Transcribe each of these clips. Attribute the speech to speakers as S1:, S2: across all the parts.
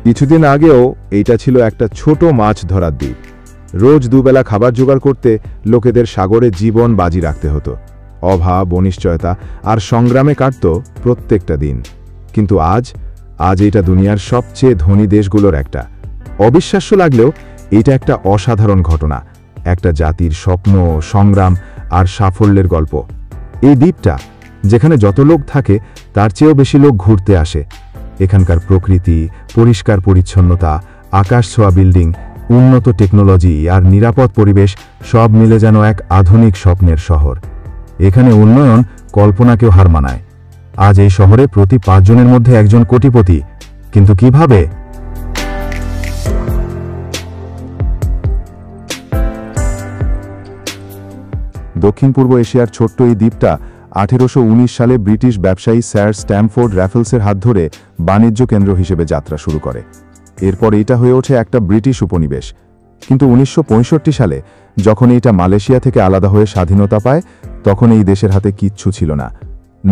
S1: কিছুদিন আগেও এইটা ছিল একটা ছোট মাছ ধরার দ্বীপ। রোজ দুবেলা খাবার জোগাড় করতে লোকেদের সাগরে জীবন বাজি রাখতে হতো। অভাব, অনিশ্চয়তা আর সংগ্রামে কাটত প্রত্যেকটা দিন। কিন্তু আজ এটা দুনিয়ার সবচেয়ে ধনী দেশগুলোর একটা। অবিশ্বাস্য লাগলেও এটা একটা অসাধারণ ঘটনা, একটা জাতির স্বপ্ন, সংগ্রাম আর সাফল্যের গল্প। এই দ্বীপটা যেখানে যত লোক থাকে তার চেয়েও বেশি লোক ঘুরতে আসে। এখানকার প্রকৃতি, পরিষ্কার পরিচ্ছন্নতা, আকাশ ছোঁয়া বিল্ডিং, উন্নত টেকনোলজি আর নিরাপদ পরিবেশ সব মিলে যেন এক আধুনিক স্বপ্নের শহর। এখানে উন্নয়ন কল্পনাকেও হার মানায়। আজ এই শহরে প্রতি 5 জনের মধ্যে একজন কোটিপতি। কিন্তু কিভাবে? দক্ষিণ পূর্ব এশিয়ার ছোট্ট এই দ্বীপটা 1819 সালে ব্রিটিশ ব্যবসায়ী স্যার স্ট্যামফোর্ড র্যাফেলসের হাত ধরে বাণিজ্য কেন্দ্র হিসেবে যাত্রা শুরু করে। এরপর এটা হয়ে ওঠে একটা ব্রিটিশ উপনিবেশ। কিন্তু 1965 সালে যখন এটা মালয়েশিয়া থেকে আলাদা হয়ে স্বাধীনতা পায়, তখন এই দেশের হাতে কিচ্ছু ছিল না।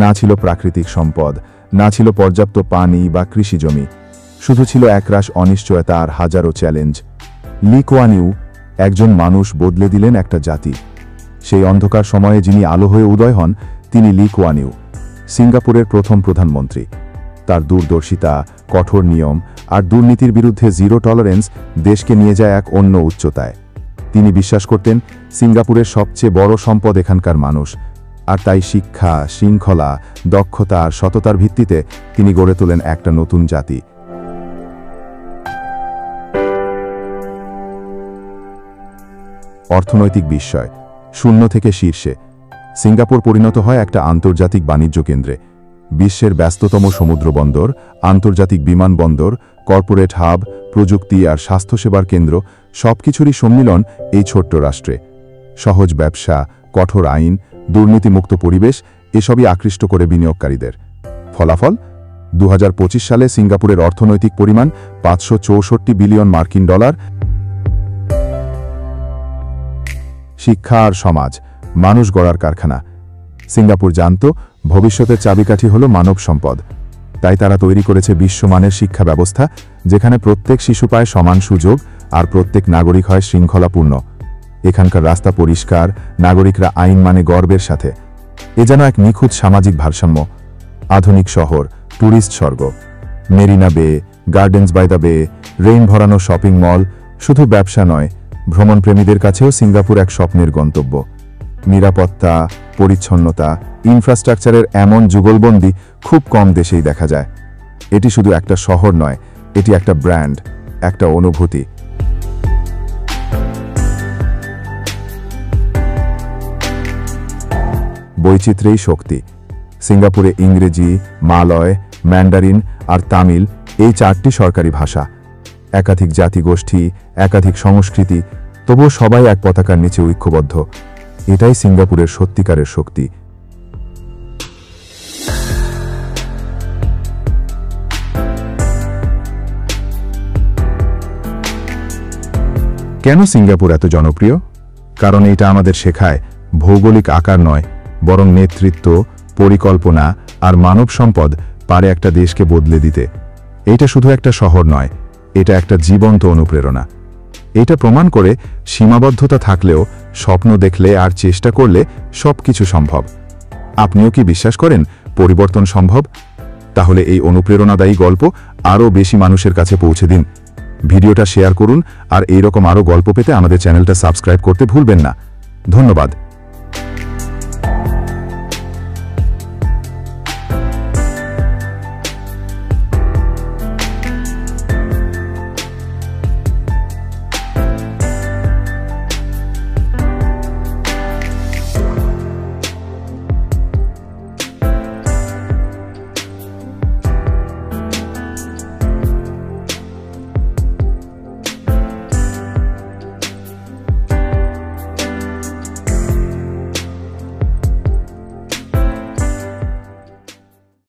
S1: না ছিল প্রাকৃতিক সম্পদ, না ছিল পর্যাপ্ত পানি বা কৃষি জমি। শুধু ছিল একরাশ অনিশ্চয়তা আর হাজারো চ্যালেঞ্জ। লি কুয়ান ইউ একজন মানুষ বদলে দিলেন একটা জাতি। সেই অন্ধকার সময়ে যিনি আলো হয়ে উদয় হন, তিনি লি কুয়ান ইউ, সিঙ্গাপুরের প্রথম প্রধানমন্ত্রী। তার দূরদর্শিতা, কঠোর নিয়ম আর দুর্নীতির বিরুদ্ধে জিরো টলারেন্স দেশকে নিয়ে যায় এক অন্য উচ্চতায়। তিনি বিশ্বাস করতেন সিঙ্গাপুরের সবচেয়ে বড় সম্পদ এখানকার মানুষ, আর তাই শিক্ষা, শৃঙ্খলা, দক্ষতা আর সততার ভিত্তিতে তিনি গড়ে তোলেন একটা নতুন জাতি। অর্থনৈতিক বিস্ময়, শূন্য থেকে শীর্ষে। সিঙ্গাপুর পরিণত হয় একটা আন্তর্জাতিক বাণিজ্য কেন্দ্রে। বিশ্বের ব্যস্ততম সমুদ্র বন্দর, আন্তর্জাতিক বিমানবন্দর, কর্পোরেট হাব, প্রযুক্তি আর স্বাস্থ্যসেবার কেন্দ্র সবকিছুরই সম্মিলন এই ছোট্ট রাষ্ট্রে। সহজ ব্যবসা, কঠোর আইন, দুর্নীতিমুক্ত পরিবেশ এসবই আকৃষ্ট করে বিনিয়োগকারীদের। ফলাফল, 2025 সালে সিঙ্গাপুরের অর্থনৈতিক পরিমাণ 564 বিলিয়ন মার্কিন ডলার। শিক্ষা আর সমাজ, মানুষ গড়ার কারখানা। সিঙ্গাপুর জানত ভবিষ্যতের চাবিকাঠি হল মানব সম্পদ। তাই তারা তৈরি করেছে বিশ্বমানের শিক্ষা ব্যবস্থা, যেখানে প্রত্যেক শিশু পায় সমান সুযোগ আর প্রত্যেক নাগরিক হয় শৃঙ্খলাপূর্ণ। এখানকার রাস্তা পরিষ্কার, নাগরিকরা আইন মানে গর্বের সাথে। এ যেন এক নিখুঁত সামাজিক ভারসাম্য। আধুনিক শহর, ট্যুরিস্ট স্বর্গ। মেরিনা বে, গার্ডেন্স বাই দ্য বে, রেইন ভরানো শপিং মল। শুধু ব্যবসা নয়, ভ্রমণপ্রেমীদের কাছেও সিঙ্গাপুর এক স্বপ্নের গন্তব্য। নিরাপত্তা, পরিচ্ছন্নতা, ইনফ্রাস্ট্রাকচারের এমন যুগলবন্দি খুব কম দেশেই দেখা যায়। এটি শুধু একটা শহর নয়, এটি একটা ব্র্যান্ড, একটা অনুভূতি। বৈচিত্র্যেই শক্তি। সিঙ্গাপুরে ইংরেজি, মালয়, ম্যান্ডারিন আর তামিল এই 4টি সরকারি ভাষা। একাধিক জাতিগোষ্ঠী, একাধিক সংস্কৃতি, তবুও সবাই এক পতাকার নিচে ঐক্যবদ্ধ। এটাই সিঙ্গাপুরের সত্যিকারের শক্তি। কেন সিঙ্গাপুর এত জনপ্রিয়? কারণ এটা আমাদের শেখায় ভৌগোলিক আকার নয়, বরং নেতৃত্ব, পরিকল্পনা আর মানব সম্পদ পারে একটা দেশকে বদলে দিতে। এটা শুধু একটা শহর নয়, এটা একটা জীবন্ত অনুপ্রেরণা। এটা প্রমাণ করে সীমাবদ্ধতা থাকলেও স্বপ্ন দেখলে আর চেষ্টা করলে সবকিছু সম্ভব। আপনিও কি বিশ্বাস করেন পরিবর্তন সম্ভব? তাহলে এই অনুপ্রেরণাদায়ী গল্প আরও বেশি মানুষের কাছে পৌঁছে দিন। ভিডিওটা শেয়ার করুন আর এইরকম আরও গল্প পেতে আমাদের চ্যানেলটা সাবস্ক্রাইব করতে ভুলবেন না। ধন্যবাদ।